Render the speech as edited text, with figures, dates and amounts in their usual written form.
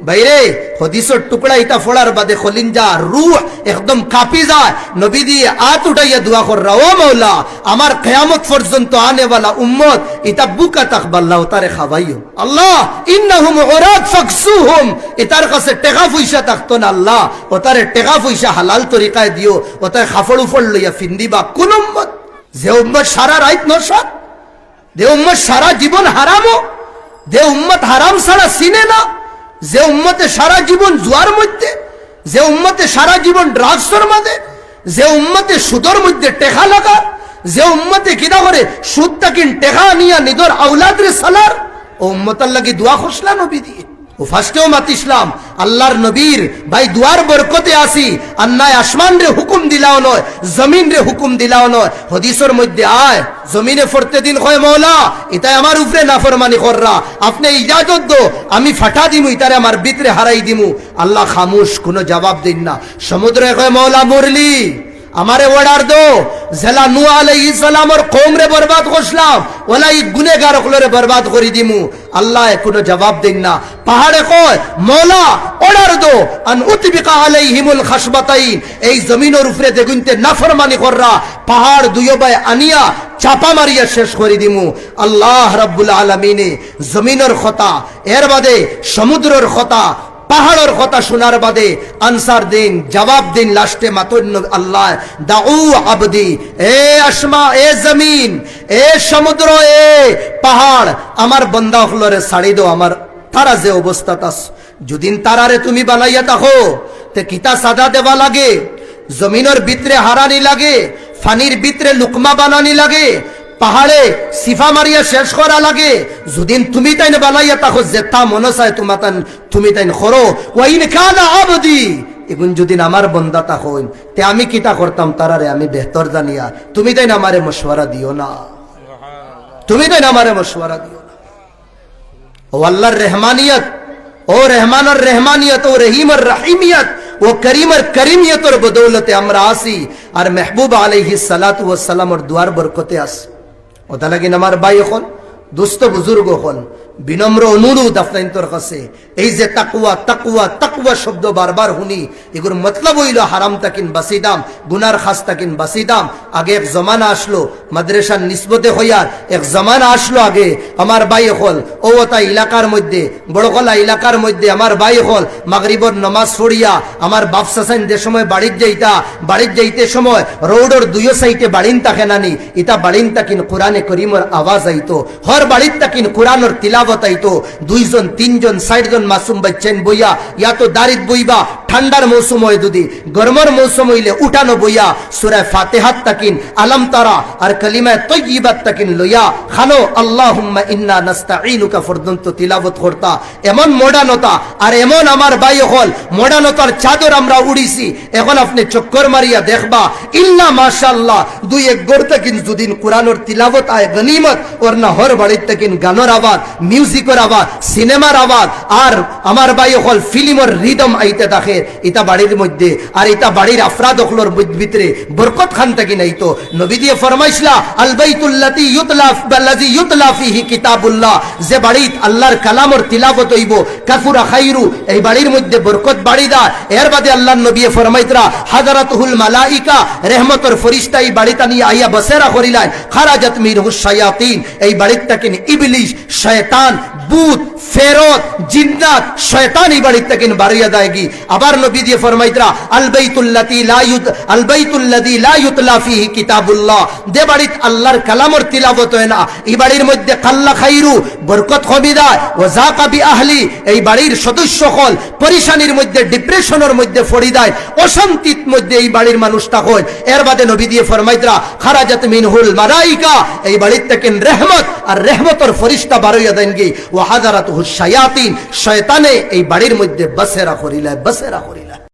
বাইরে হদিসের টুকরা ইটা ফোড়ার বাদে খলিঞ্জা রূহ একদম কাঁপি যায়। নবী দিয়ে হাত উঠাইয়া দোয়া কররা, ও মৌলা আমার কিয়ামত পর্যন্ত আনে ওয়ালা উম্মত ইটা বুকা তাকবাল্লাহ তারে খাওয়াইও আল্লাহ, ইন্নাহুম উরাদ ফাকসুহুম, এটার কাছে টাকা পয়সা থাকতো না আল্লাহ, ও তারে টাকা পয়সা হালাল তরিকায় দিও, ও তার খাফড় উফড় লইয়া ফিন্দিবা। কোন উম্মত? যে উম্মত সারা রাত নশাদ, যে উম্মত সারা জীবন হারামো, যে উম্মত হারাম ছাড়া চিনে না, যে উম্মতে সারা জীবন জুয়ার মধ্যে, যে উম্মতে সারা জীবন ড্রাগসের মধ্যে, যে উম্মতে সুদর মধ্যে টেকা লাগা, যে উম্মতে কিনা করে সুদ তাকিন টেকা নিয়া নিদর আউলাদ রে সালার, ও উম্মতার লাগি দোয়া খসলা নবী দিয়ে। ও ফার্স্টেও মাতিসলাম আল্লাহর নবীর ভাই দুয়ার বরকতে আসি, আন্নায় আসমান রে হুকুম দিলাও নয়, জমিন রে হুকুম দিলাও নয়। হদিসের মধ্যে আয় জমিনে ফরতে দিন কয় মৌলা এটাই আমার উপরে নাফরমানি কররা, আপনি ইজাজত দো আমি ফাটা দিমু, ইতারে আমার ভিতরে হারাই দিমু। আল্লাহ খামুশ, কোনো জবাব দিন না। সমুদ্রে কয় মৌলা মুরলি আমারে অর্ডার দো, জেলা নূহ আলাইহিস সালামের কওম রে বরবাদ করলাম, ওলাই গুনাহগার গুলোরে বরবাদ করে দিমু। আল্লাহ কোনো জবাব দেন না। পাহাড়ে কয় মওলা অর্ডার দো আন উতবিকা আলাইহিমুল খাসবাতাইন, এই জমিনের উপরে দেখুনতে নাফরমানি কররা, পাহাড় দুইবাই আনিয়া চাপা মারিয়া শেষ করে দিমু। আল্লাহ রাব্বুল আলামিনে জমিনের কথা, এর বাদে সমুদ্রের কথা, পাহাড়ের কথা শোনার বাদে আনসার দিন, জবাব দিন। লাস্টে মাতন্য আল্লাহ দাউ আবদি, এ আসমা, এ জমিন, এ সমুদ্র, এ পাহাড়, আমার বন্দা হলরে ছাড়ি দো। আমার তারা যে অবস্থা তাস, যদিন তারারে তুমি বানাইয়া থাকো তে কিতা সাদা দেওয়া লাগে, জমিনের ভিতরে হারানি লাগে, ফানির ভিতরে লুকমা বানানি লাগে, পাহাড়ে সিফা মারিয়া শেষ করা লাগে। যদিন তুমি তাই বানাইয়া থাকো যেটা মনে চায় তোমাতান তুমি তাই করো। ওয়াইন কানা আবদি, এগুন যদিন আমার বন্দা তা হইন তে আমি কিতা করতাম তারারে আমি বেহতর জানিয়া, তুমি তাই আমারে মশওয়ারা দিও না, তুমি তাই আমারে মশওয়ারা দিও না। ও আল্লাহর রহমানিয়ত, ও রহমানের রহমানিয়ত, ও রহিমের রহিমিয়ত, ও করিমের করিমিয়তের বদৌলতে আমরা আসি, আর মেহবুব আলাইহিস সালাতু ওয়াস সালামের দুয়ার বরকতে আসি। ওটা লাগিন আমার ভাই এখন দুস্থ বুজুর্গ হন, বিনম্র অনুরোধ আপনার কাছে, এই যে তাকওয়া তাকওয়া তাকওয়া শব্দ বারবার শুনি, এগুলোর মতলব হইল হারাম তাকিন বাসিদাম, গুনার খাস তাকিন বাসিদাম। আগে এক জমানা আসলো মাদ্রাসার নিসবতে হইয়ার, এক জমানা আসলো আগে আমার ভাই হল ও তা এলাকার মধ্যে, বড়কলা এলাকার মধ্যে আমার ভাই হল মাগরিবর নমাজ পড়িয়া আমার বাপ সাসাইন যে সময় বাড়ির যাইতে সময় রোডের দুইও সাইডে বাড়িন থাকে নানি, ইটা বাড়িন তাকিন কোরআনে করিমের আওয়াজ আইতো, হর বাড়ির তাকিন কোরআনের তিলাবত আইতো। 2 জন 3 জন 60 জন মাসুম বাচ্চেন বইয়া, ইয়া তো দারিদ বইবা ঠান্ডার মৌসুম হয়, যদি গরমের মৌসুম হইলে উঠানো বইয়া সূরা ফাতিহাত তাকিন আলাম তারা আর কালিমা তাইয়্যিবাত তাকিন লইয়া খানো আল্লাহুম্মা ইন্না নাস্তাঈনুকা পর্যন্ত তিলাবত করতা। এমন মডার্নতা, আর এমন আমার ভাই হল মডার্নতার চাদর আমরা উড়িছি। এখন আপনি চক্কর মারিয়া দেখবা ইল্লা মাশাআল্লাহ 2-1 গড় তাকিন যদিন কোরআনের তিলাবত আয় গনিমত, ওর না হর বাড়ির তাকিন গানের আওয়াজ, মিউজিকের আওয়াজ, সিনেমার আওয়াজ, আর আমার ভাই হল ফিল্মের রিদম আইতে থাকে ইটা বাড়ির মধ্যে। আর ইটা বাড়ির আফরাদ হলর ভিতরে বরকত খান থাকি নাই তো নবী দিয়ে ফরমাইছলা আল বাইতুল্লাতি ইউতলা বাল্লাযী ইউতলা ফিহি কিতাবুল্লাহ, যে বাড়িত আল্লাহর কালামর তিলাওয়াত হইব কাফুরা খাইরু, এই বাড়ির মধ্যে বরকত বাড়ি দা। এর বাদে আল্লাহর নবী ফরমাইতরা হাজারাতুল মালাইকা, রহমতের ফেরেশতা এই বাড়িতে নিয়ে আইয়া বসেরা করিলেন, খারাজাত মিনহু শায়াতিন, এই বাড়িতে তাকিন ইবলিশ, শয়তান, ভূত, ফেরত, জিন্নাত, শয়তান এই বাড়িতে তাকিন বাড়িয়া দেয়গি। আবার নবী দিয়ে ফরমাইতরা আল বাইতুল্লাযী লা ইউতলা ফিহি কিতাবুল্লাহ, যে বাড়িতে আল্লাহর কালামর তিলাওয়াত হয় না, এই বাড়ির মধ্যে কাল্লা খাইরু, বরকত কমি দেয়, ওয়া যাকা বি আহলি, এই বাড়ির সদস্য হল পরিশানির মধ্যে, ডিপ্রেশনের মধ্যে পড়ি দেয়, অশান্তির মধ্যে এই বাড়ির মানুষটা হয়। এর বাদে নবী দিয়ে ফরমাইতরা খারাজাত মিনহুল মালাইকা, এই বাড়িতে তাকিন রহমত আর রহমতের ফেরেশতা বাড়িয়া দেনগি, ওয়া হাজারাতুহুশ শায়াতিন, শয়তানে এই বাড়ির মধ্যে বসেরা করিলা।